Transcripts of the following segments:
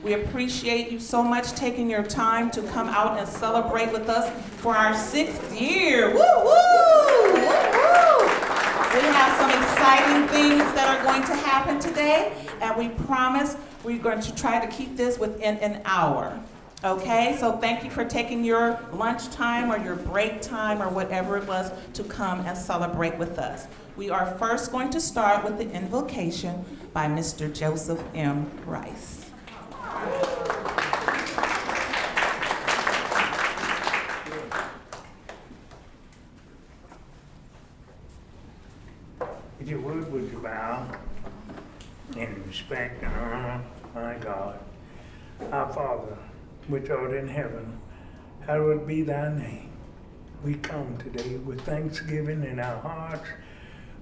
We appreciate you so much taking your time to come out and celebrate with us for our 6th year. Woo, woo, woo, woo. We have some exciting things that are going to happen today, and we promise we're going to try to keep this within an hour. Okay, so thank you for taking your lunch time or your break time or whatever it was to come and celebrate with us. We are first going to start with the invocation by Mr. Joseph M. Rice. If you would you bow in respect and honor, my God, our Father, which art in heaven, hallowed be thy name. We come today with thanksgiving in our hearts,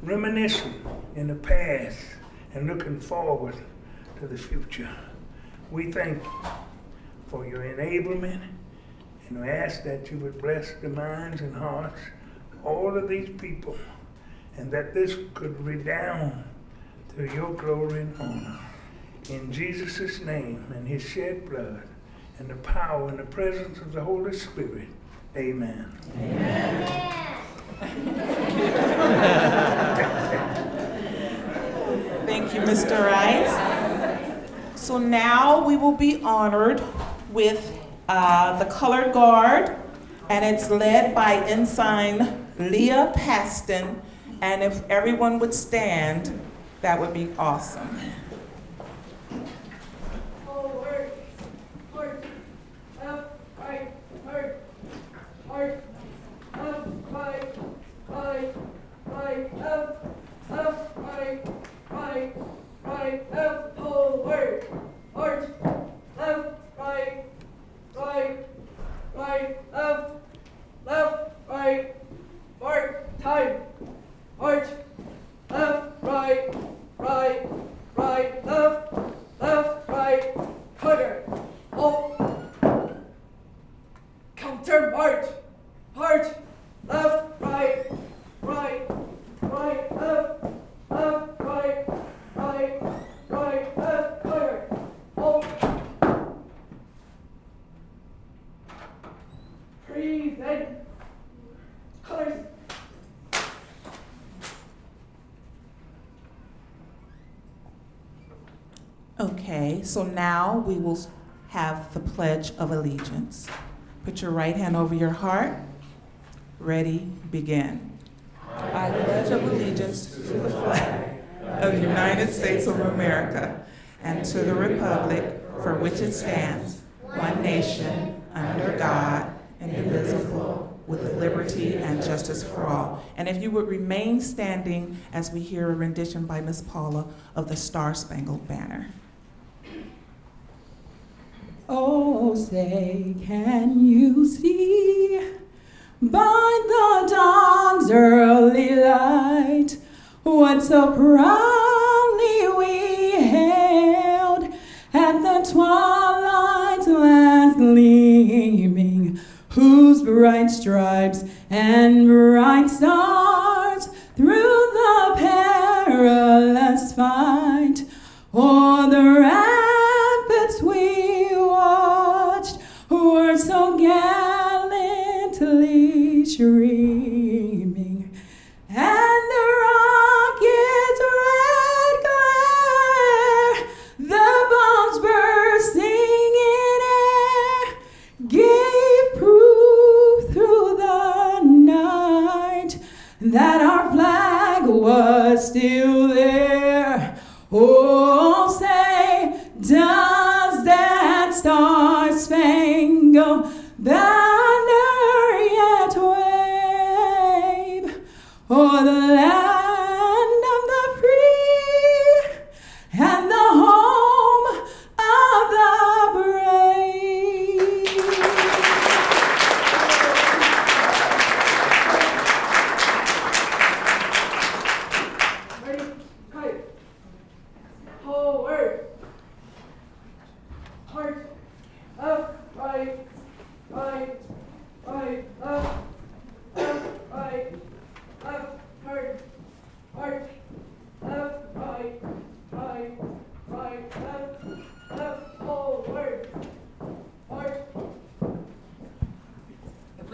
reminiscing in the past and looking forward to the future. We thank you for your enablement, and we ask that you would bless the minds and hearts of all of these people, and that this could redound to your glory and honor. In Jesus' name and his shed blood, and the power and the presence of the Holy Spirit. Amen. Amen. Thank you, Mr. Rice. So now we will be honored with the Colored Guard, and it's led by Ensign Leah Paston. And if everyone would stand, that would be awesome. Okay, so now we will have the Pledge of Allegiance. Put your right hand over your heart. Ready, begin. I pledge of allegiance to the flag of the United States of America and to the republic for which it stands, one nation, under God, indivisible, with liberty and justice for all. And if you would remain standing as we hear a rendition by Miss Paula of the Star-Spangled Banner. Oh, say, can you see by the dawn's early light what so proudly we hailed at the twilight's last gleaming, whose bright stripes and bright stars through the perilous fight o'er the ramparts we watched were so gallantly streaming, and the rocket's red glare, the bombs bursting in air, gave proof through the night that our flag was still there. Oh, say, does that star-spangled banner yet wave o'er the land of the free and the home of the brave?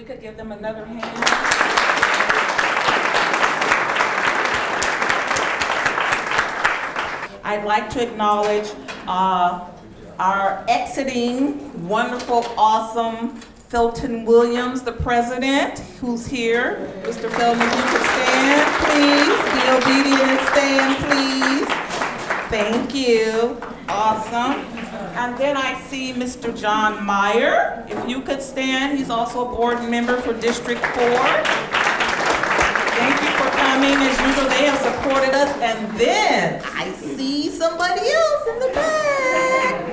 could give them another hand. I'd like to acknowledge our exiting, wonderful, awesome Felton Williams, the president, who's here. Mr. Felton, if you could stand, please. Be obedient and stand, please. Thank you. Awesome. And then I see Mr. John Meyer. If you could stand, he's also a board member for District 4. Thank you for coming. As usual, they have supported us. And then I see somebody else in the back.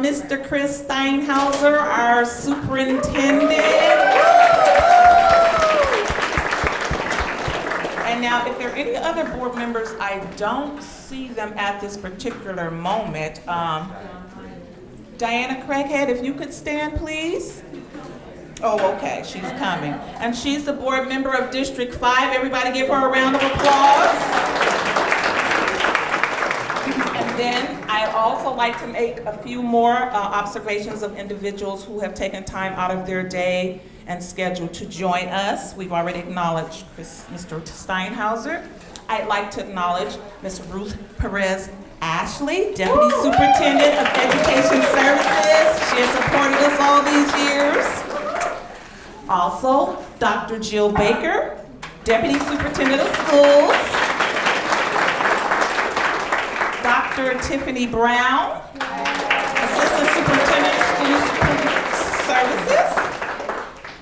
Mr. Chris Steinhauser, our superintendent. And now, if there are any other board members, I don't see them at this particular moment. Diana Craighead, if you could stand, please. Oh, okay, she's coming. And she's the board member of District 5. Everybody give her a round of applause. And then I also like to make a few more observations of individuals who have taken time out of their day and schedule to join us. We've already acknowledged Mr. Steinhauser. I'd like to acknowledge Ms. Ruth Perez Ashley, Deputy Superintendent of Education Services. She has supported us all these years. Also, Dr. Jill Baker, Deputy Superintendent of Schools. Dr. Tiffany Brown, Assistant Superintendent of School Services.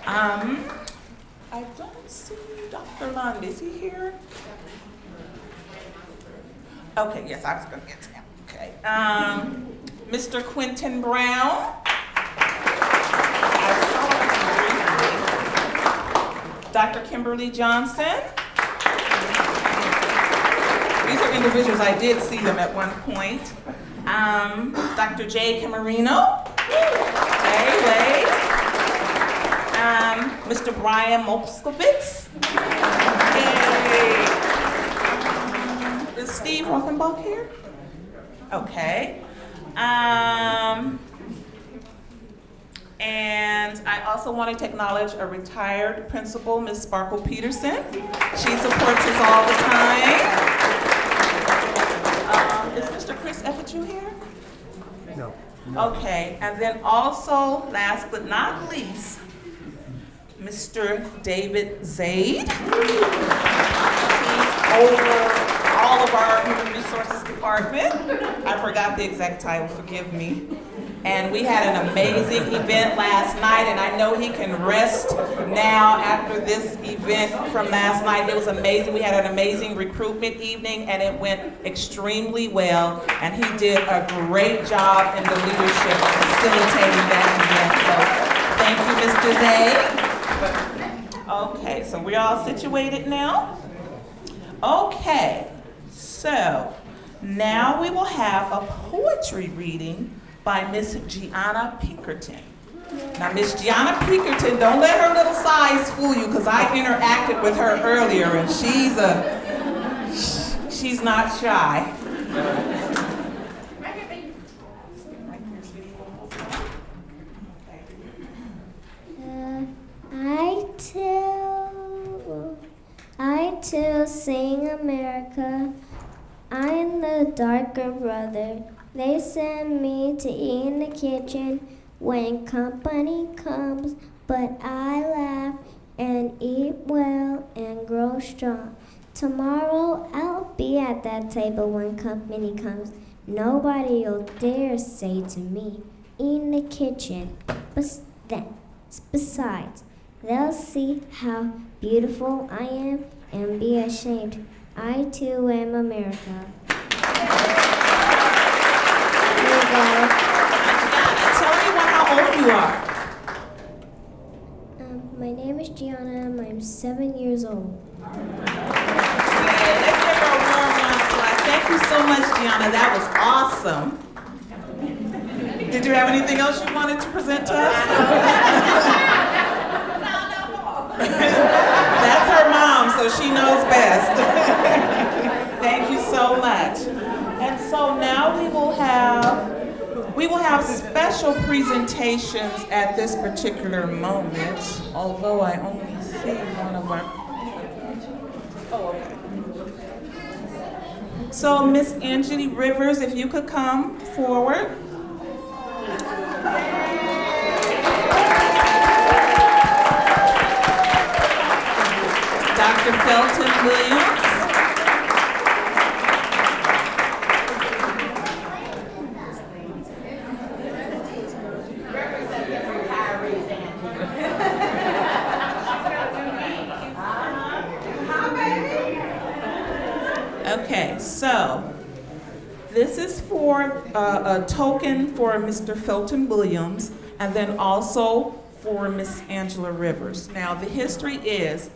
I don't see Dr. Lund. Is he here? Okay, yes, I was going to get to him. Okay. Mr. Quentin Brown. I saw him briefly. Dr. Kimberly Johnson. These are individuals, I did see them at one point. Dr. Jay Camarino. Jay Wade. Mr. Brian Moskowitz. Is Steve Rothenbach here? Okay. And I also wanted to acknowledge a retired principal, Ms. Sparkle Peterson. She supports us all the time. Is Mr. Chris Effitu here? No. Okay, and then also, last but not least, Mr. David Zaid. He's over all of our Human Resources Department. I forgot the exact title, forgive me. And we had an amazing event last night, and I know he can rest now after this event from last night. It was amazing. We had an amazing recruitment evening, and it went extremely well. And he did a great job in the leadership of facilitating that event. So thank you, Mr. Zay. Okay, so we're all situated now? Okay, so now we will have a poetry reading by Miss Gianna Pinkerton. Now, Miss Gianna Pinkerton, don't let her little size fool you, because I interacted with her earlier, and she's not shy. I too sing America. I am the darker brother. They send me to eat in the kitchen when company comes, but I laugh and eat well and grow strong. Tomorrow I'll be at that table when company comes. Nobody'll dare say to me, eat in the kitchen. Besides, they'll see how beautiful I am and be ashamed. I too am America. Tell everyone how old you are. My name is Gianna. I'm 7 years old. Yeah, let's give her a warm round of applause. Thank you so much, Gianna. That was awesome. Did you have anything else you wanted to present to us? That's her mom, so she knows best. Thank you so much. And so now we will have We will have special presentations at this particular moment, although I only see one of our. Oh, okay. So, Miss Angela Rivers, if you could come forward. Dr. Felton Williams. Okay, so this is for a token for Mr. Felton Williams, and then also for Miss Angela Rivers. Now, the history is,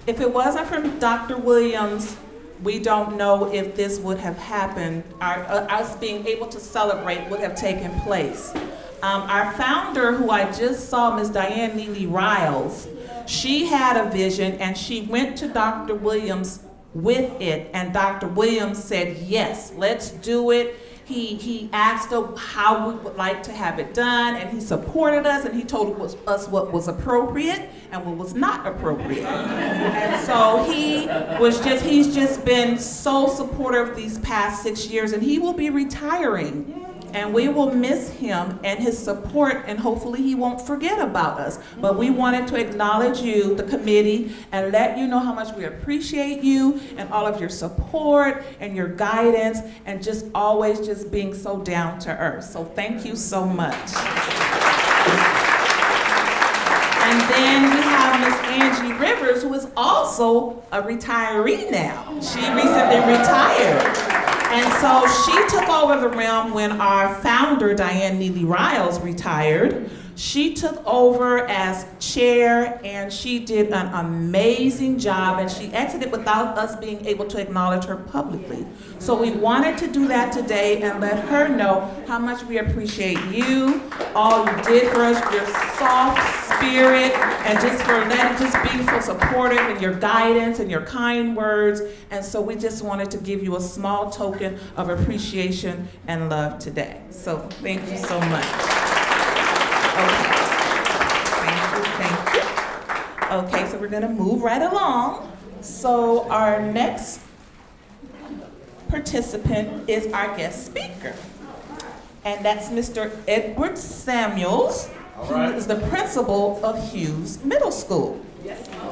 if it wasn't for Dr. Williams, we don't know if this would have happened. Us being able to celebrate would have taken place. Our founder, who I just saw, Ms. Diane Neely Riles, she had a vision and she went to Dr. Williams with it, and Dr. Williams said, yes, let's do it. He asked us how we would like to have it done, and he supported us, and he told us what was appropriate and what was not appropriate. And so he's just been so supportive these past 6 years, and he will be retiring. And we will miss him and his support, and hopefully he won't forget about us. But we wanted to acknowledge you, the committee, and let you know how much we appreciate you and all of your support and your guidance and just always just being so down to earth. So thank you so much. And then we have Miss Angie Rivers, who is also a retiree now. She recently retired. And so she took over the realm when our founder, Diane Neely Riles, retired. She took over as chair, and she did an amazing job, and she exited without us being able to acknowledge her publicly. So we wanted to do that today and let her know how much we appreciate you, all you did for us, your soft spirit, and just for being so supportive and your guidance and your kind words. And so we just wanted to give you a small token of appreciation and love today. So thank you so much. Okay. Thank you. Okay, so we're gonna move right along. So our next participant is our guest speaker. And that's Mr. Edward Samuels, who is the principal of Hughes Middle School.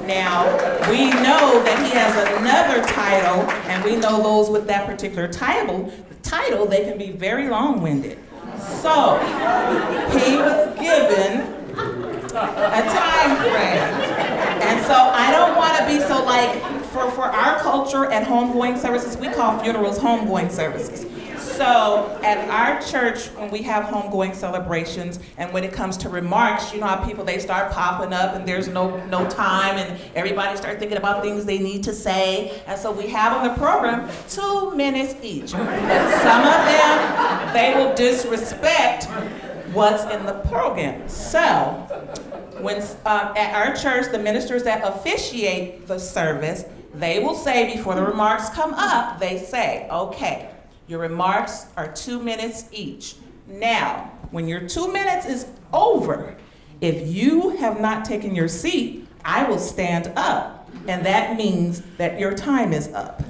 Now, we know that he has another title, and we know those with that particular title, they can be very long-winded. So, he was given a time frame. And so I don't want to be so like, for our culture at homegoing services, we call funerals homegoing services. So at our church, when we have homegoing celebrations, and when it comes to remarks, you know how people, they start popping up and there's no time, and everybody start thinking about things they need to say. And so we have on the program 2 minutes each. And some of them, they will disrespect what's in the program. So when at our church, the ministers that officiate the service, they will say before the remarks come up, they say, okay, your remarks are 2 minutes each. Now, when your 2 minutes is over, if you have not taken your seat, I will stand up, and that means that your time is up.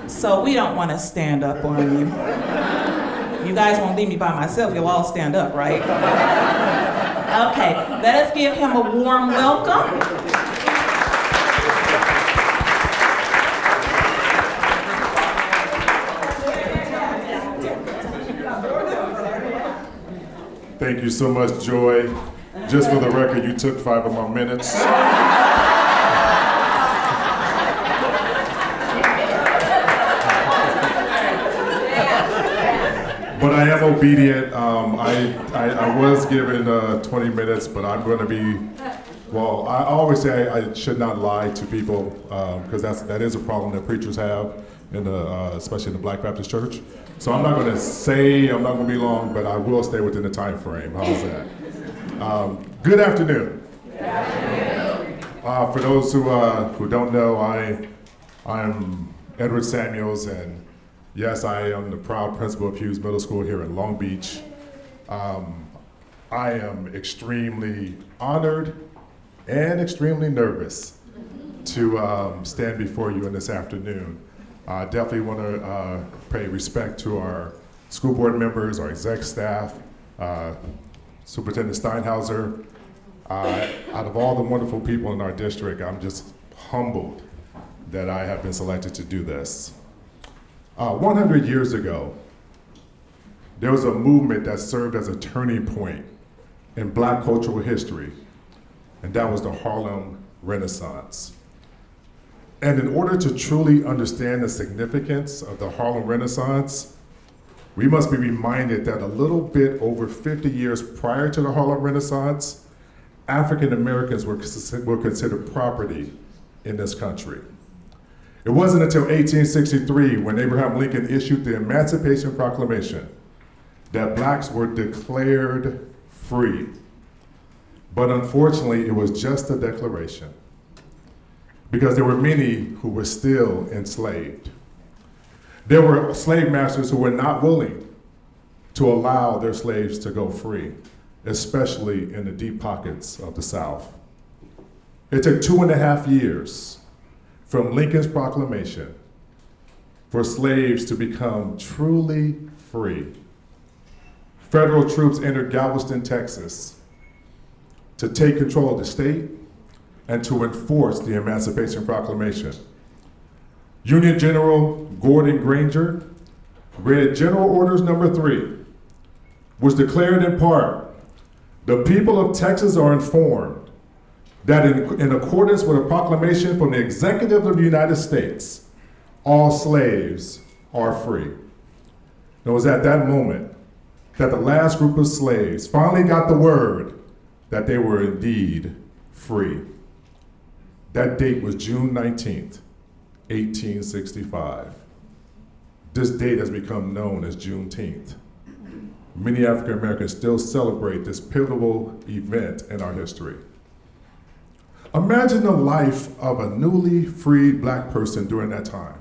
So we don't want to stand up on you. You guys won't leave me by myself, you'll all stand up, right? Okay, let us give him a warm welcome. Thank you so much, Joy. Just for the record, you took 5 of my minutes. But I am obedient. I was given 20 minutes, but I'm going to be, well, I always say I should not lie to people, because that is a problem that preachers have, especially in the Black Baptist Church. So I'm not going to say I'm not going to be long, but I will stay within the time frame. How's that? Good afternoon. For those who don't know, I'm Edward Samuels, and Yes, I am the proud principal of Hughes Middle School here in Long Beach. I am extremely honored and extremely nervous to stand before you in this afternoon. I definitely want to pay respect to our school board members, our exec staff, Superintendent Steinhauser. Out of all the wonderful people in our district, I'm just humbled that I have been selected to do this. 100 years ago, there was a movement that served as a turning point in Black cultural history, and that was the Harlem Renaissance. And in order to truly understand the significance of the Harlem Renaissance, we must be reminded that a little bit over 50 years prior to the Harlem Renaissance, African Americans were considered property in this country. It wasn't until 1863 when Abraham Lincoln issued the Emancipation Proclamation that blacks were declared free. But unfortunately, it was just a declaration because there were many who were still enslaved. There were slave masters who were not willing to allow their slaves to go free, especially in the deep pockets of the South. It took 2.5 years from Lincoln's proclamation for slaves to become truly free. Federal troops entered Galveston, Texas to take control of the state and to enforce the Emancipation Proclamation. Union General Gordon Granger read General Orders Number 3, which declared in part, "The people of Texas are informed that in accordance with a proclamation from the Executive of the United States, all slaves are free." It was at that moment that the last group of slaves finally got the word that they were indeed free. That date was June 19th, 1865. This date has become known as Juneteenth. Many African Americans still celebrate this pivotal event in our history. Imagine the life of a newly freed black person during that time.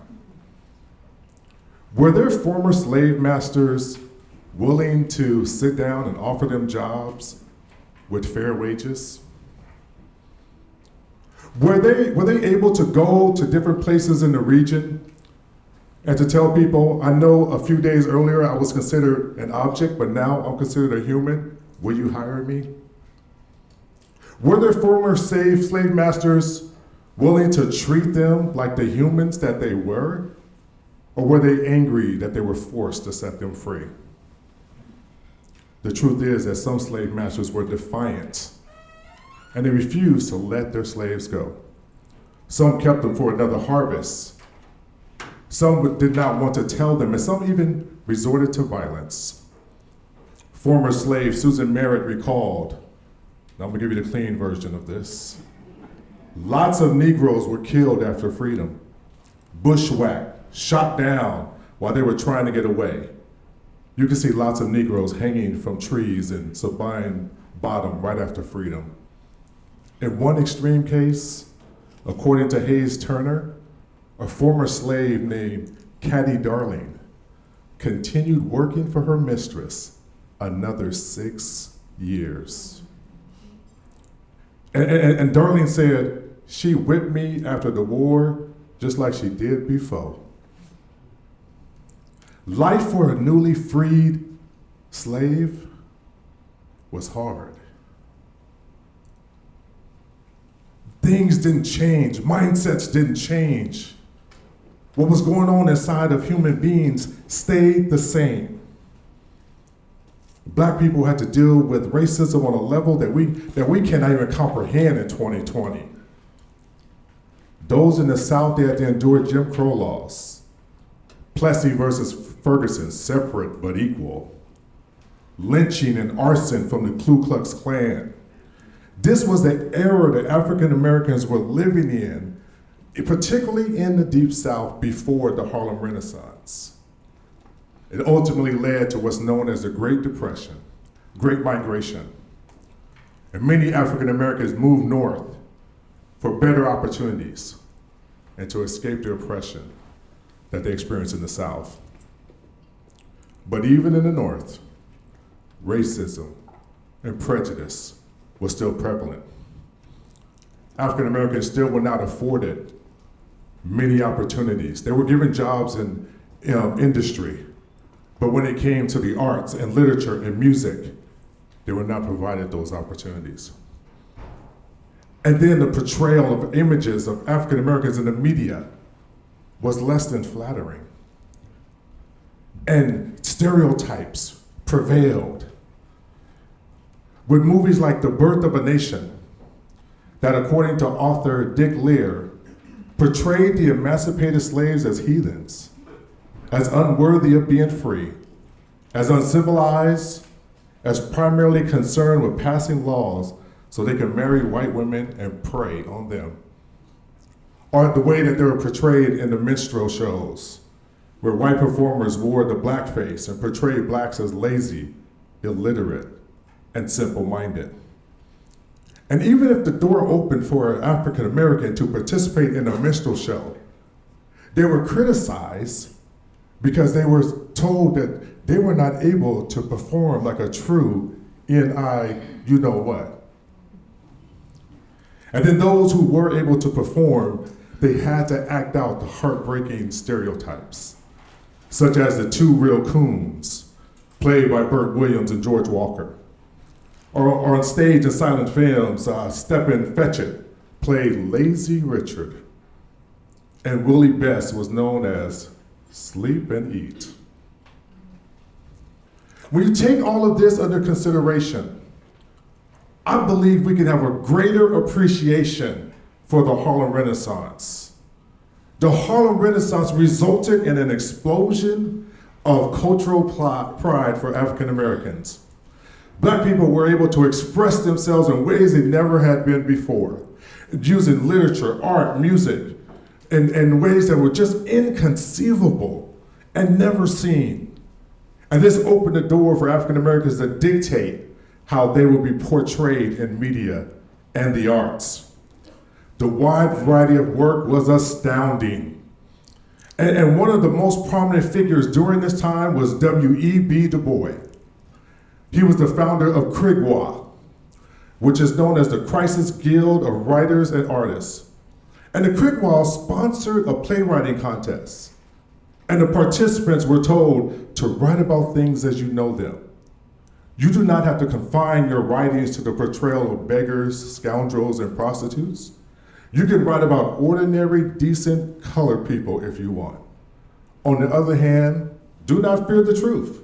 Were their former slave masters willing to sit down and offer them jobs with fair wages? Were they able to go to different places in the region and to tell people, I know a few days earlier I was considered an object, but now I'm considered a human. Will you hire me? Were their former slave masters willing to treat them like the humans that they were? Or were they angry that they were forced to set them free? The truth is that some slave masters were defiant and they refused to let their slaves go. Some kept them for another harvest. Some did not want to tell them, and some even resorted to violence. Former slave Susan Merritt recalled, now I'm gonna give you the clean version of this. Lots of Negroes were killed after freedom, bushwhacked, shot down while they were trying to get away. You can see lots of Negroes hanging from trees in Sabine Bottom right after freedom. In one extreme case, according to Hayes Turner, a former slave named Caddy Darling continued working for her mistress another 6 years. And Darling said, she whipped me after the war just like she did before. Life for a newly freed slave was hard. Things didn't change, mindsets didn't change. What was going on inside of human beings stayed the same. Black people had to deal with racism on a level that we cannot even comprehend in 2020. Those in the South, they had to endure Jim Crow laws. Plessy versus Ferguson, separate but equal. Lynching and arson from the Ku Klux Klan. This was the era that African Americans were living in, particularly in the Deep South before the Harlem Renaissance. It ultimately led to what's known as the Great Depression, Great Migration. And many African Americans moved north for better opportunities and to escape the oppression that they experienced in the South. But even in the North, racism and prejudice was still prevalent. African Americans still were not afforded many opportunities. They were given jobs in industry, but when it came to the arts and literature and music, they were not provided those opportunities. And then the portrayal of images of African Americans in the media was less than flattering. And stereotypes prevailed. With movies like The Birth of a Nation, that according to author Dick Lear, portrayed the emancipated slaves as heathens, as unworthy of being free, as uncivilized, as primarily concerned with passing laws so they could marry white women and prey on them. Or the way that they were portrayed in the minstrel shows, where white performers wore the blackface and portrayed blacks as lazy, illiterate, and simple-minded. And even if the door opened for an African American to participate in a minstrel show, they were criticized because they were told that they were not able to perform like a true N.I. you-know-what. And then those who were able to perform, they had to act out the heartbreaking stereotypes, such as the two real coons, played by Burt Williams and George Walker. Or on stage in silent films, Stepin Fetchit played Lazy Richard, and Willie Best was known as Sleep and Eat. When you take all of this under consideration, I believe we can have a greater appreciation for the Harlem Renaissance. The Harlem Renaissance resulted in an explosion of cultural pride for African Americans. Black people were able to express themselves in ways they never had been before, using literature, art, music, in ways that were just inconceivable and never seen. And this opened the door for African Americans to dictate how they would be portrayed in media and the arts. The wide variety of work was astounding. And one of the most prominent figures during this time was W.E.B. Du Bois. He was the founder of CRIGWA, which is known as the Crisis Guild of Writers and Artists. And the CRIGWA sponsored a playwriting contest. And the participants were told to write about things as you know them. You do not have to confine your writings to the portrayal of beggars, scoundrels, and prostitutes. You can write about ordinary, decent colored people if you want. On the other hand, do not fear the truth.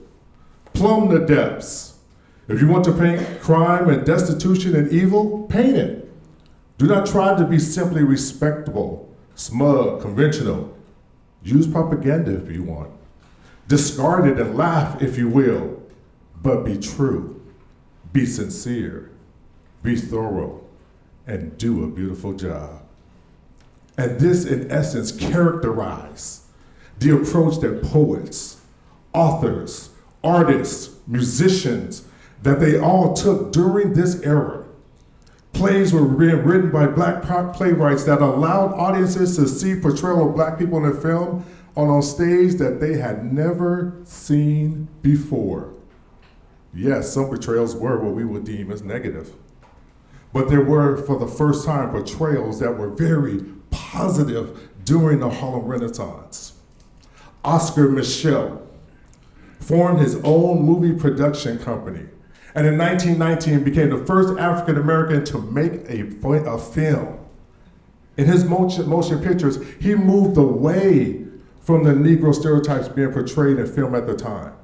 Plumb the depths. If you want to paint crime and destitution and evil, paint it. Do not try to be simply respectable, smug, conventional. Use propaganda if you want. Discard it and laugh if you will. But be true, be sincere, be thorough, and do a beautiful job. And this, in essence, characterized the approach that poets, authors, artists, musicians, that they all took during this era. Plays were being written by black playwrights that allowed audiences to see portrayal of black people in a film on stage that they had never seen before. Yes, some portrayals were what we would deem as negative. But there were, for the first time, portrayals that were very positive during the Harlem Renaissance. Oscar Micheaux formed his own movie production company, and in 1919 became the first African American to make a film. In his motion pictures, he moved away from the Negro stereotypes being portrayed in film at the time.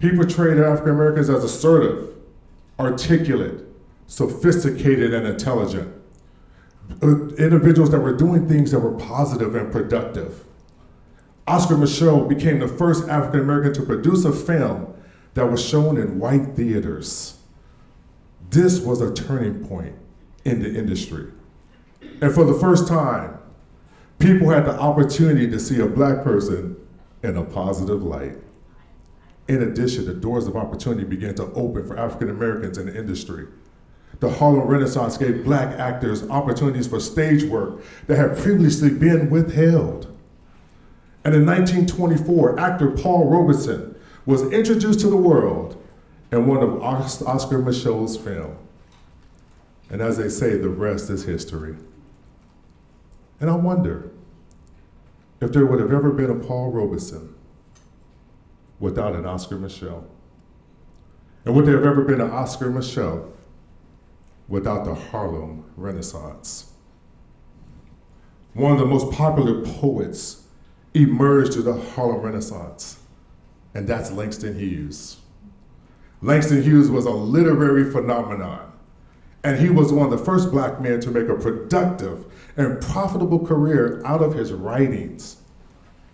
He portrayed African Americans as assertive, articulate, sophisticated, and intelligent. Individuals that were doing things that were positive and productive. Oscar Micheaux became the first African American to produce a film that was shown in white theaters. This was a turning point in the industry. And for the first time, people had the opportunity to see a black person in a positive light. In addition, the doors of opportunity began to open for African Americans in the industry. The Harlem Renaissance gave black actors opportunities for stage work that had previously been withheld. And in 1924, actor Paul Robeson was introduced to the world in one of Oscar Micheaux's film. And as they say, the rest is history. And I wonder if there would have ever been a Paul Robeson without an Oscar Micheaux. And would there have ever been an Oscar Micheaux without the Harlem Renaissance? One of the most popular poets emerged through the Harlem Renaissance, and that's Langston Hughes. Langston Hughes was a literary phenomenon, and he was one of the first black men to make a productive and profitable career out of his writings.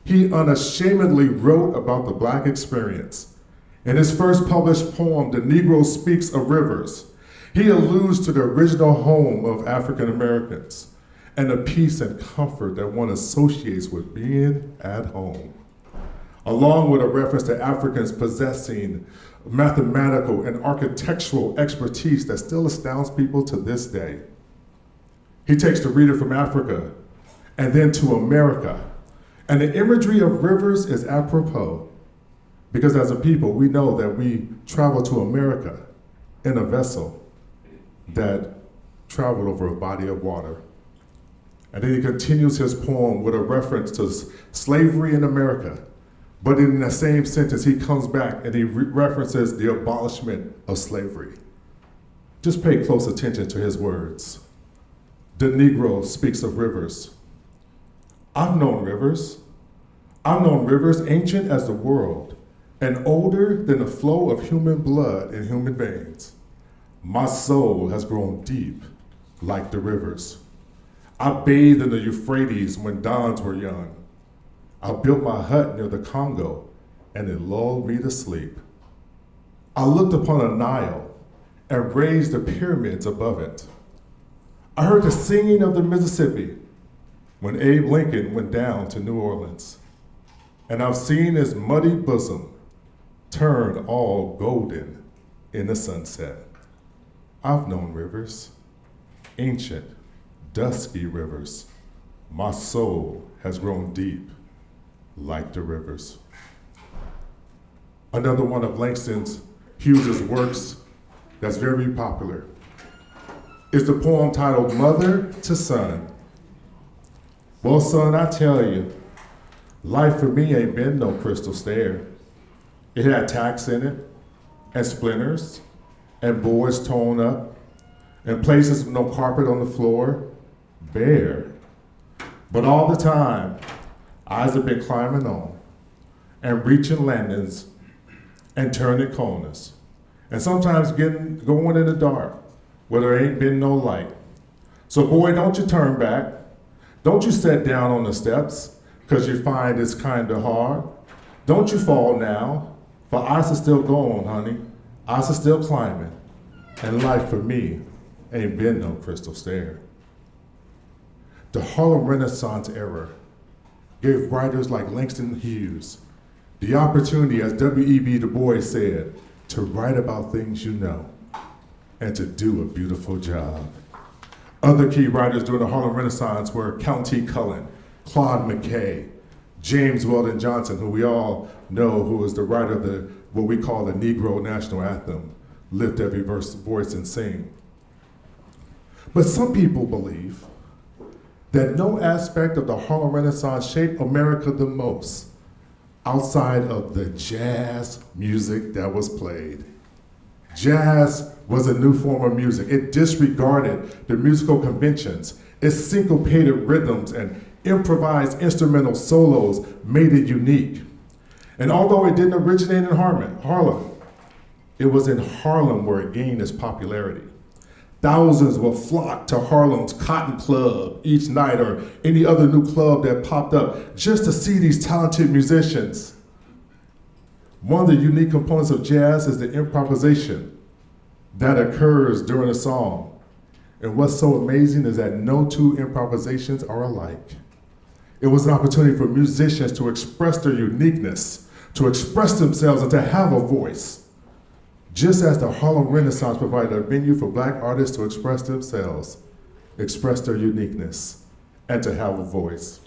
He unashamedly wrote about the black experience. In his first published poem, The Negro Speaks of Rivers, he alludes to the original home of African Americans and the peace and comfort that one associates with being at home, along with a reference to Africans possessing mathematical and architectural expertise that still astounds people to this day. He takes the reader from Africa and then to America. And the imagery of rivers is apropos, because as a people, we know that we travel to America in a vessel that traveled over a body of water. And then he continues his poem with a reference to slavery in America. But in the same sentence, he comes back and he references the abolishment of slavery. Just pay close attention to his words. The Negro speaks of rivers. I've known rivers. I've known rivers ancient as the world and older than the flow of human blood in human veins. My soul has grown deep like the rivers. I bathed in the Euphrates when dawns were young. I built my hut near the Congo and it lulled me to sleep. I looked upon a Nile and raised the pyramids above it. I heard the singing of the Mississippi when Abe Lincoln went down to New Orleans. And I've seen his muddy bosom turn all golden in the sunset. I've known rivers, ancient, dusky rivers. My soul has grown deep like the rivers. Another one of Langston Hughes' works that's very popular is the poem titled Mother to Son. Well, son, I tell you, life for me ain't been no crystal stair. It had tacks in it, and splinters, and boards torn up, and places with no carpet on the floor, bare. But all the time, eyes have been climbing on, and reaching landings, and turning corners, and sometimes going in the dark, where there ain't been no light. So boy, don't you turn back. Don't you sit down on the steps, 'cause you find it's kinda hard. Don't you fall now, for ice is still going, honey. Ice is still climbing, and life for me ain't been no crystal stair. The Harlem Renaissance era gave writers like Langston Hughes the opportunity, as W.E.B. Du Bois said, to write about things you know and to do a beautiful job. Other key writers during the Harlem Renaissance were Count T. Cullen, Claude McKay, James Weldon Johnson, who we all know, who is the writer of what we call the Negro National Anthem, Lift Every Voice and Sing. But some people believe that no aspect of the Harlem Renaissance shaped America the most outside of the jazz music that was played. Jazz was a new form of music. It disregarded the musical conventions. Its syncopated rhythms and improvised instrumental solos made it unique. And although it didn't originate in Harlem, it was in Harlem where it gained its popularity. Thousands will flock to Harlem's Cotton Club each night or any other new club that popped up just to see these talented musicians. One of the unique components of jazz is the improvisation that occurs during a song. And what's so amazing is that no two improvisations are alike. It was an opportunity for musicians to express their uniqueness, to express themselves and to have a voice. Just as the Harlem Renaissance provided a venue for Black artists to express themselves, express their uniqueness, and to have a voice.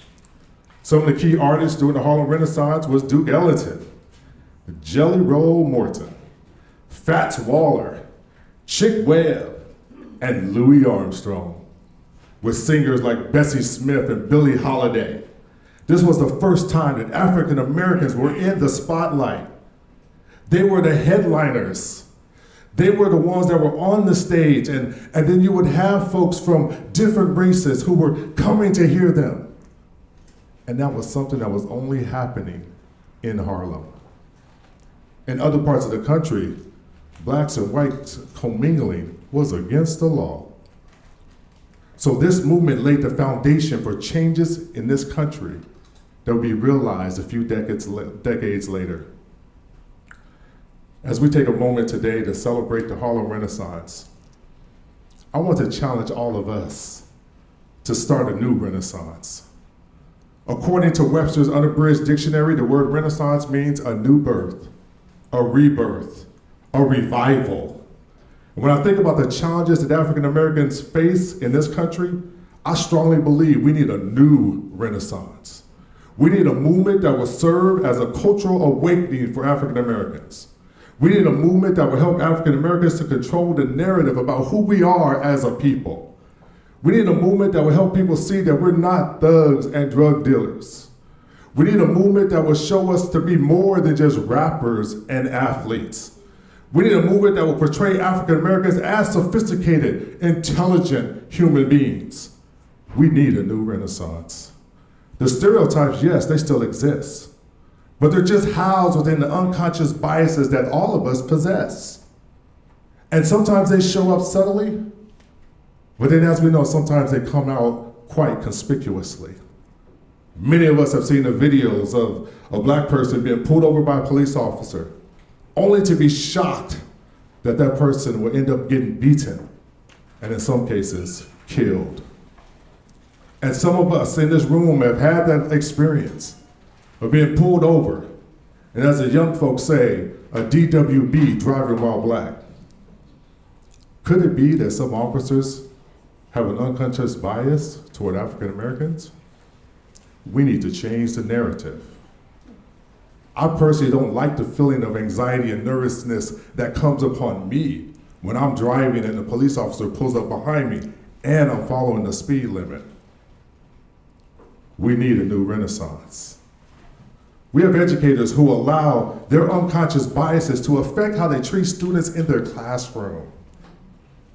Some of the key artists during the Harlem Renaissance was Duke Ellington. Jelly Roll Morton, Fats Waller, Chick Webb, and Louis Armstrong, with singers like Bessie Smith and Billie Holiday. This was the first time that African Americans were in the spotlight. They were the headliners. They were the ones that were on the stage, and then you would have folks from different races who were coming to hear them. And that was something that was only happening in Harlem. In other parts of the country, blacks and whites commingling was against the law. So this movement laid the foundation for changes in this country that would be realized a few decades later. As we take a moment today to celebrate the Harlem Renaissance, I want to challenge all of us to start a new Renaissance. According to Webster's Unabridged Dictionary, the word Renaissance means a new birth, a rebirth, a revival. And when I think about the challenges that African Americans face in this country, I strongly believe we need a new Renaissance. We need a movement that will serve as a cultural awakening for African Americans. We need a movement that will help African Americans to control the narrative about who we are as a people. We need a movement that will help people see that we're not thugs and drug dealers. We need a movement that will show us to be more than just rappers and athletes. We need a movement that will portray African Americans as sophisticated, intelligent human beings. We need a new Renaissance. The stereotypes, yes, they still exist, but they're just housed within the unconscious biases that all of us possess. And sometimes they show up subtly, but then as we know, sometimes they come out quite conspicuously. Many of us have seen the videos of a black person being pulled over by a police officer, only to be shocked that that person will end up getting beaten, and in some cases, killed. And some of us in this room have had that experience of being pulled over, and as the young folks say, a DWB, driving while black. Could it be that some officers have an unconscious bias toward African Americans? We need to change the narrative. I personally don't like the feeling of anxiety and nervousness that comes upon me when I'm driving and a police officer pulls up behind me and I'm following the speed limit. We need a new Renaissance. We have educators who allow their unconscious biases to affect how they treat students in their classroom.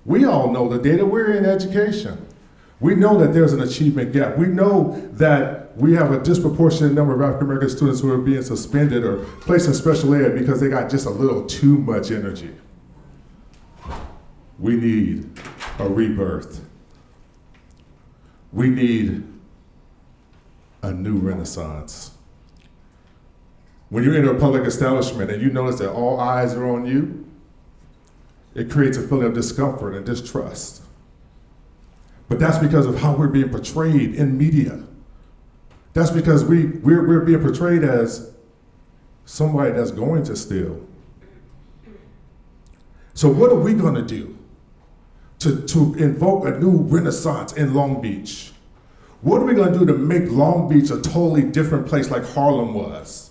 We all know the data. We're in education. We know that there's an achievement gap. We know that we have a disproportionate number of African American students who are being suspended or placed in special ed because they got just a little too much energy. We need a rebirth. We need a new Renaissance. When you're in a public establishment and you notice that all eyes are on you, it creates a feeling of discomfort and distrust. But that's because of how we're being portrayed in media. That's because we're being portrayed as somebody that's going to steal. So what are we gonna do to invoke a new Renaissance in Long Beach? What are we gonna do to make Long Beach a totally different place like Harlem was?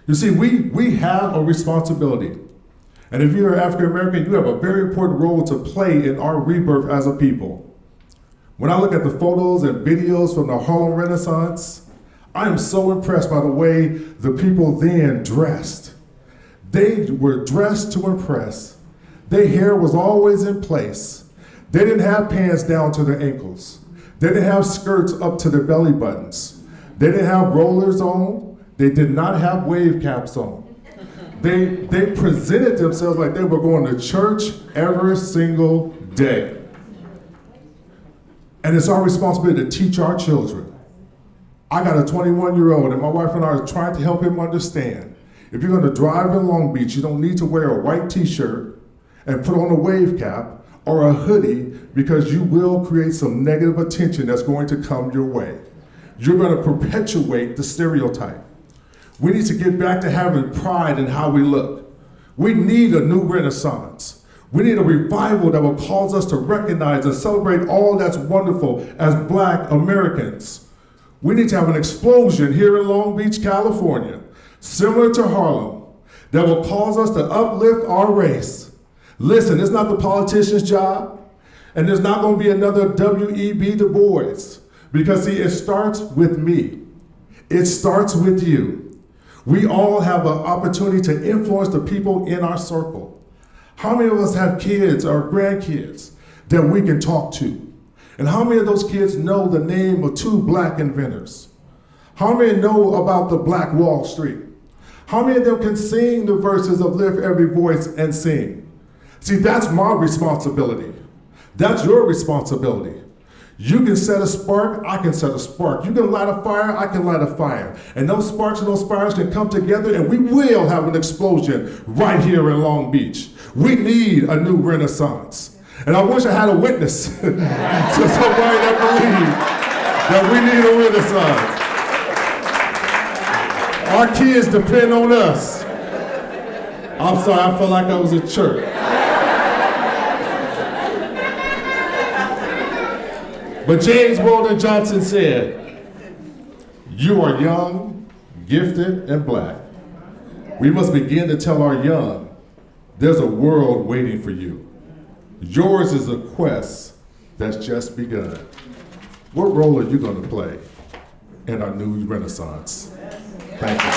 You see, we have a responsibility. And if you're African American, you have a very important role to play in our rebirth as a people. When I look at the photos and videos from the Harlem Renaissance, I am so impressed by the way the people then dressed. They were dressed to impress. Their hair was always in place. They didn't have pants down to their ankles. They didn't have skirts up to their belly buttons. They didn't have rollers on. They did not have wave caps on. They presented themselves like they were going to church every single day. And it's our responsibility to teach our children. I got a 21-year-old and my wife and I are trying to help him understand. If you're gonna drive in Long Beach, you don't need to wear a white t-shirt and put on a wave cap or a hoodie because you will create some negative attention that's going to come your way. You're gonna perpetuate the stereotype. We need to get back to having pride in how we look. We need a new Renaissance. We need a revival that will cause us to recognize and celebrate all that's wonderful as Black Americans. We need to have an explosion here in Long Beach, California, similar to Harlem, that will cause us to uplift our race. Listen, it's not the politician's job, and there's not going to be another W.E.B. Du Bois, because see, it starts with me. It starts with you. We all have an opportunity to influence the people in our circle. How many of us have kids or grandkids that we can talk to? And how many of those kids know the name of 2 black inventors? How many know about the Black Wall Street? How many of them can sing the verses of Lift Every Voice and Sing? See, that's my responsibility. That's your responsibility. You can set a spark, I can set a spark. You can light a fire, I can light a fire. And those sparks and those fires can come together and we will have an explosion right here in Long Beach. We need a new renaissance. And I wish I had a witness to somebody that believes that we need a renaissance. Our kids depend on us. I'm sorry, I felt like I was at church. But James Weldon Johnson said, "You are young, gifted, and black. We must begin to tell our young, there's a world waiting for you. Yours is a quest that's just begun." What role are you going to play in our new renaissance? Thank you.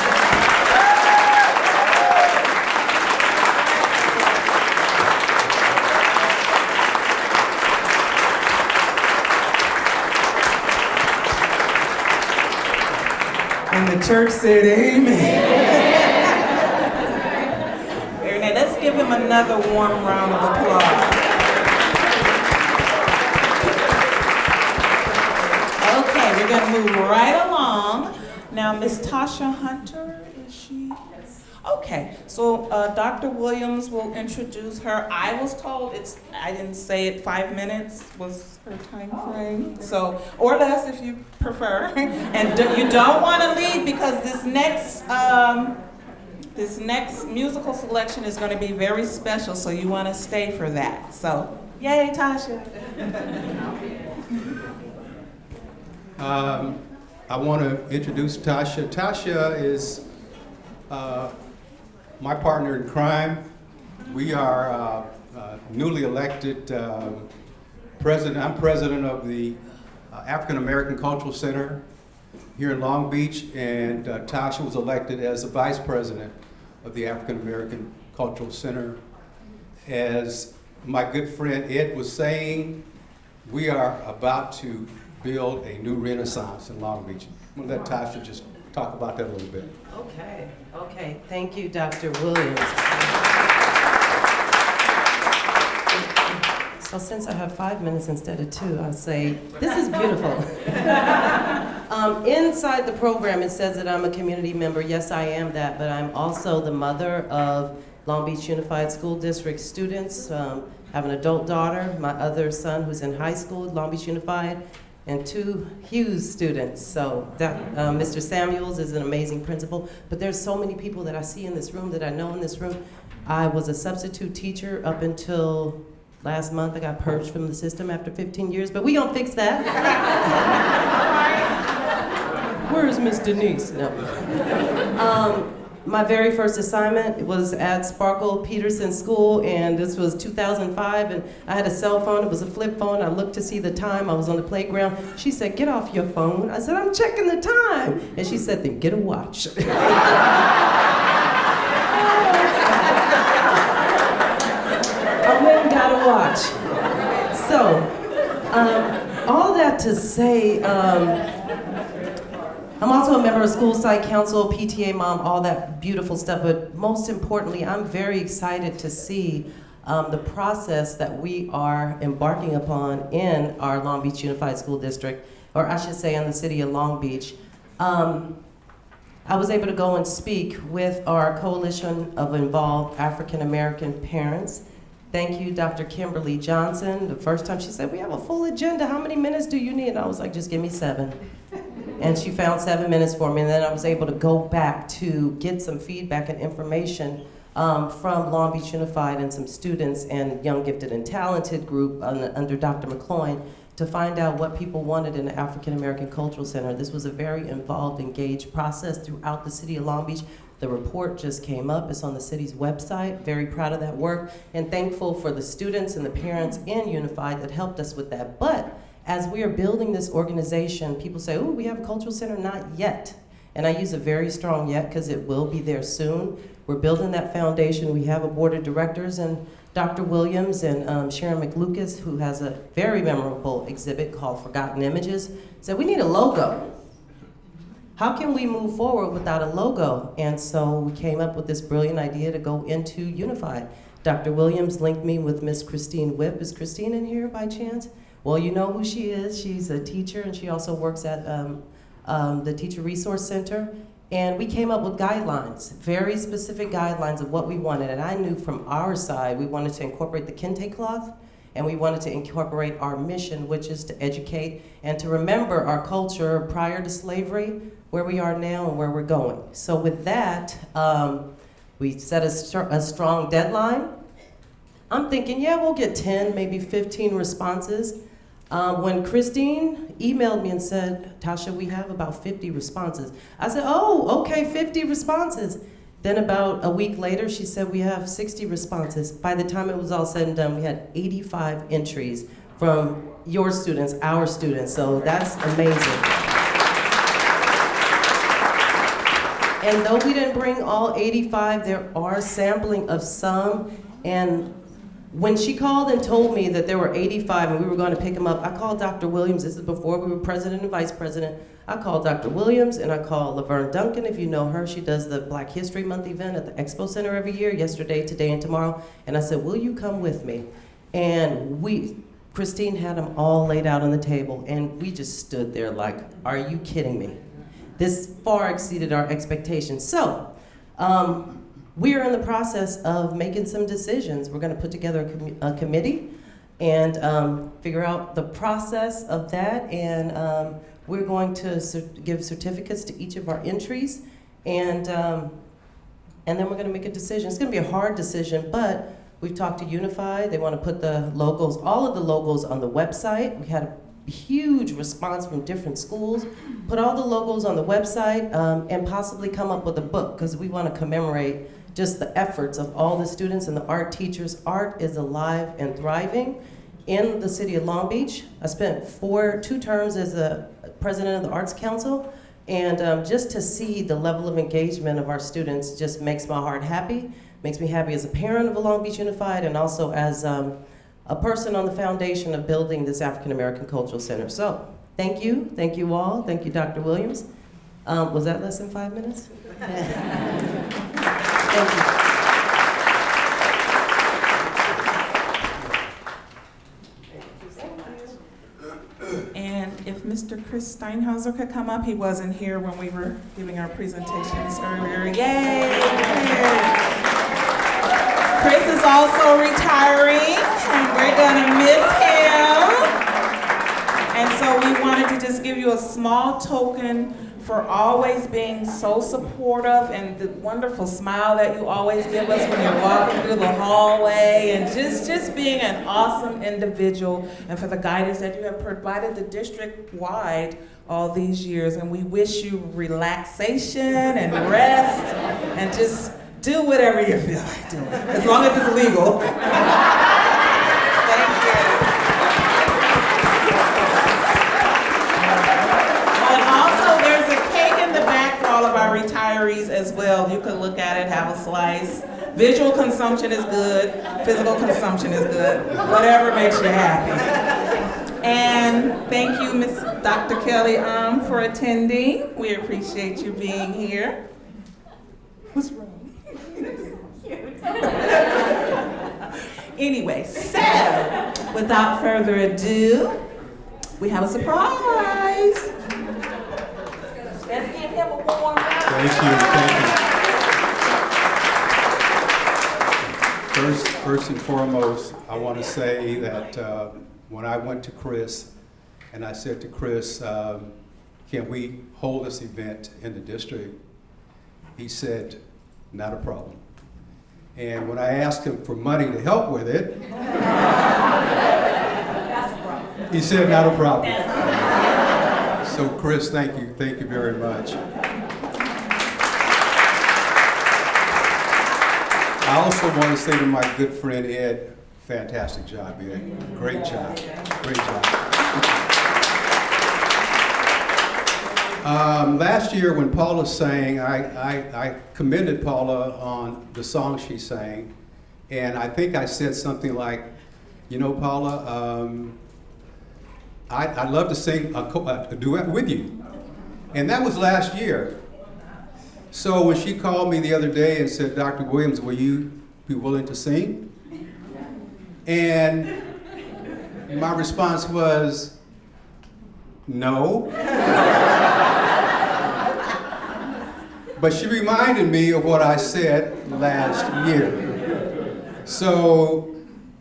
And the church said, amen. Very nice. Let's give him another warm round of applause. Okay, we're going to move right along. Now, Miss Tasha Hunter, is she? Okay, so Dr. Williams will introduce her. I was told I didn't say it, 5 minutes was her time frame. So, or less if you prefer. And you don't want to leave because this next musical selection is going to be very special, so you want to stay for that. So, yay, Tasha. I want to introduce Tasha. Tasha is my partner in crime. We are newly elected president. I'm president of the African American Cultural Center here in Long Beach, and Tasha was elected as the vice president of the African American Cultural Center. As my good friend Ed was saying, we are about to build a new renaissance in Long Beach. I'm going to let Tasha just talk about that a little bit. Okay. Thank you, Dr. Williams. So since I have 5 minutes instead of 2, I'll say, this is beautiful. Inside the program, it says that I'm a community member. Yes, I am that, but I'm also the mother of Long Beach Unified School District students. I have an adult daughter, my other son who's in high school, Long Beach Unified, and 2 Hughes students. So that, Mr. Samuels is an amazing principal, but there's so many people that I see in this room, that I know in this room. I was a substitute teacher up until last month. I got purged from the system after 15 years, but we gonna fix that. Where's Miss Denise? No. My very first assignment was at Sparkle Peterson School, and this was 2005, and I had a cell phone. It was a flip phone. I looked to see the time. I was on the playground. She said, "Get off your phone." I said, "I'm checking the time." And she said, "Then get a watch." I went and got a watch. So, all that to say, I'm also a member of School Site Council, PTA mom, all that beautiful stuff, but most importantly, I'm very excited to see the process that we are embarking upon in our Long Beach Unified School District, or I should say in the city of Long Beach. I was able to go and speak with our coalition of involved African American parents. Thank you, Dr. Kimberly Johnson. The first time she said, "We have a full agenda, how many minutes do you need?" And I was like, "Just give me 7. And she found 7 minutes for me, and then I was able to go back to get some feedback and information from Long Beach Unified and some students and Young Gifted and Talented group under Dr. McCloyne to find out what people wanted in the African American Cultural Center. This was a very involved, engaged process throughout the city of Long Beach. The report just came up. It's on the city's website. Very proud of that work and thankful for the students and the parents in Unified that helped us with that. But as we are building this organization, people say, oh, we have a cultural center? Not yet. And I use a very strong yet because it will be there soon. We're building that foundation. We have a board of directors and Dr. Williams and Sharon McLucas, who has a very memorable exhibit called Forgotten Images, said we need a logo. How can we move forward without a logo? And so we came up with this brilliant idea to go into Unified. Dr. Williams linked me with Miss Christine Whip. Is Christine in here by chance? Well, you know who she is. She's a teacher and she also works at the Teacher Resource Center. And we came up with guidelines, very specific guidelines of what we wanted. And I knew from our side, we wanted to incorporate the kente cloth, and we wanted to incorporate our mission, which is to educate and to remember our culture prior to slavery, where we are now and where we're going. So with that, we set a strong deadline. I'm thinking, yeah, we'll get 10, maybe 15 responses. When Christine emailed me and said, Tasha, we have about 50 responses. I said, oh, okay, 50 responses. Then about a week later, she said, we have 60 responses. By the time it was all said and done, we had 85 entries from your students, our students, so that's amazing. And though we didn't bring all 85, there are sampling of some, and when she called and told me that there were 85 and we were going to pick them up, I called Dr. Williams. This is before we were president and vice president. I called Dr. Williams and I called Laverne Duncan, if you know her. She does the Black History Month event at the Expo Center every year, yesterday, today, and tomorrow. And I said, will you come with me? And Christine had them all laid out on the table and we just stood there like, are you kidding me? This far exceeded our expectations. So, we are in the process of making some decisions. We're going to put together a committee and figure out the process of that. And we're going to give certificates to each of our entries. And then we're going to make a decision. It's going to be a hard decision, but we've talked to Unified. They want to put the logos, all of the logos on the website. We had a huge response from different schools. Put all the logos on the website and possibly come up with a book because we want to commemorate just the efforts of all the students and the art teachers. Art is alive and thriving in the city of Long Beach. I spent 2 terms as the president of the Arts Council, and just to see the level of engagement of our students just makes my heart happy, makes me happy as a parent of a Long Beach Unified and also as a person on the foundation of building this African American Cultural Center. So thank you all, thank you Dr. Williams. Was that less than 5 minutes? Thank you. And if Mr. Chris Steinhauser could come up, he wasn't here when we were giving our presentations earlier. Yay, Chris! Chris is also retiring, and we're gonna miss him. And so we wanted to just give you a small token for always being so supportive and the wonderful smile that you always give us when you're walking through the hallway, and just being an awesome individual, and for the guidance that you have provided the district-wide all these years. And we wish you relaxation and rest and just do whatever you feel like doing, as long as it's legal. Thank you. And also, there's a cake in the back for all of our retirees as well. You can look at it, have a slice. Visual consumption is good. Physical consumption is good. Whatever makes you happy. And thank you, Ms. Dr. Kelly, for attending. We appreciate you being here. What's wrong? Anyway, so without further ado, we have a surprise. Let's give him a warm round. Thank you. First and foremost, I want to say that when I went to Chris and I said to Chris, can we hold this event in the district? He said, not a problem. And when I asked him for money to help with it, He said, not a problem. So Chris, thank you very much. I also want to say to my good friend Ed, fantastic job, Ed. Great job. Great job. Last year when Paula sang, I commended Paula on the song she sang, and I think I said something like, you know, Paula, I'd love to sing a duet with you. And that was last year. So when she called me the other day and said, Dr. Williams, will you be willing to sing? And my response was, no. But she reminded me of what I said last year. So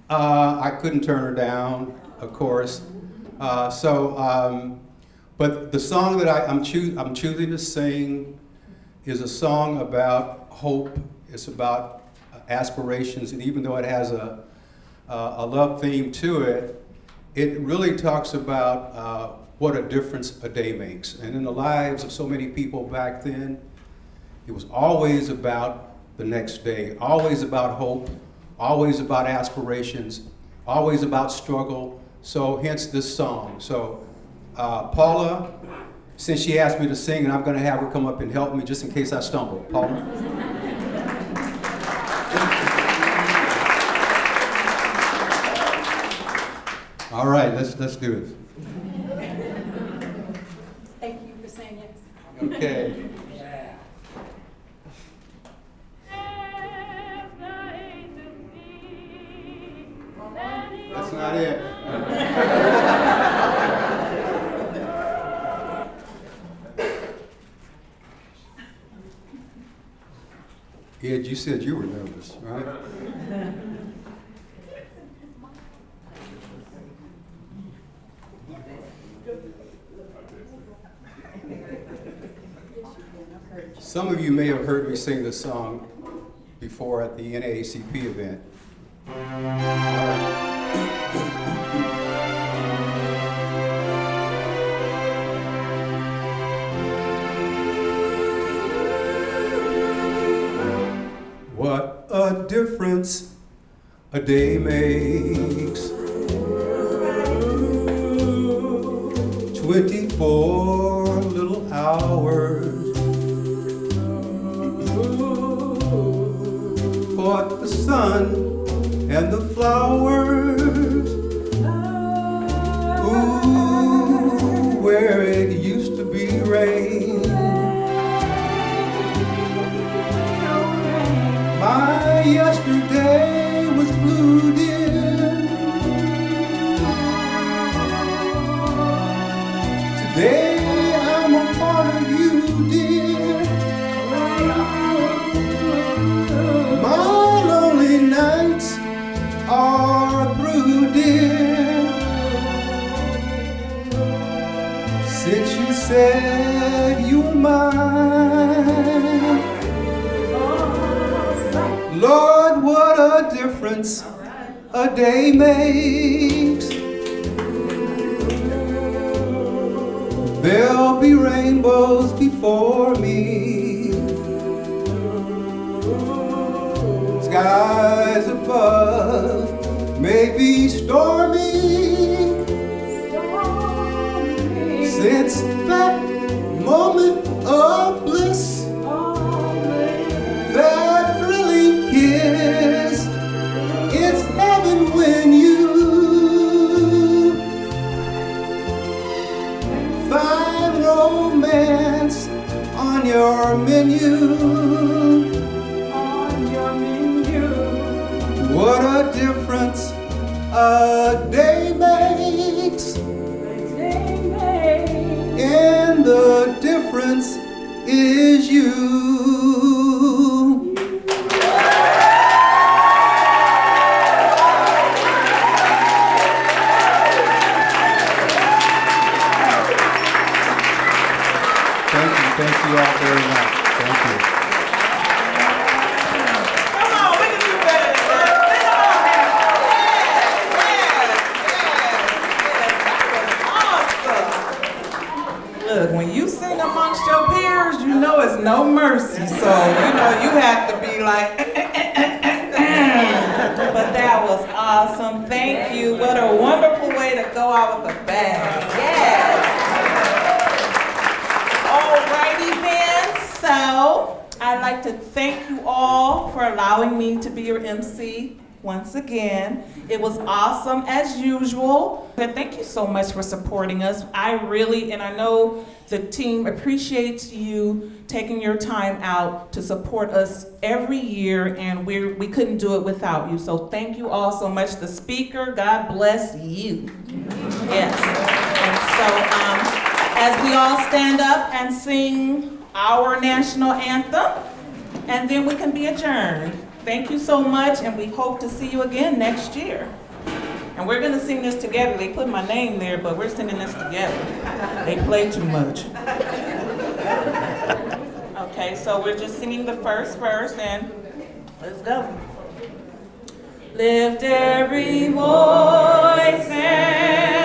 I couldn't turn her down, of course. But the song that I'm choosing to sing is a song about hope. It's about aspirations, and even though it has a love theme to it, it really talks about what a difference a day makes. And in the lives of so many people back then, it was always about the next day, always about hope, always about aspirations, always about struggle. So hence this song. So Paula, since she asked me to sing, and I'm going to have her come up and help me just in case I stumble. Paula? All right, let's do it. Thank you for saying yes. Okay. That's not it. Ed, you said you were nervous, right? Some of you may have heard me sing this song before at the NAACP event. What a difference a day makes. 24 little hours for the sun and the flowers. Ooh, where it used to be rain. My yesterday was blue, dear. Today I'm a part of you, dear. My lonely nights are through, dear. Since you said you were mine, Lord, what a difference a day makes. There'll be rainbows before me, skies above may be stormy. Since that moment of bliss, that thrilling kiss, it's heaven when you find romance on your menu. What a difference a day makes, and the difference is you. Thank you all very much. Thank you. Come on, we can do better than that. Sing along now. Yes, yes, yes, yes. have to be like, but that was awesome. Thank you. What a wonderful way to go out with a bang. Yes. Alrighty then. So I'd like to thank you all for allowing me to be your MC once again. It was awesome as usual. And thank you so much for supporting us. I really, and I know the team appreciates you taking your time out to support us every year, and we couldn't do it without you. So thank you all so much. The speaker, God bless you. Yes. And so as we all stand up and sing our national anthem, and then we can be adjourned. Thank you so much, and we hope to see you again next year. And we're gonna sing this together. They put my name there, but we're singing this together. They play too much. Okay, so we're just singing the first verse, and let's go. Lift every voice and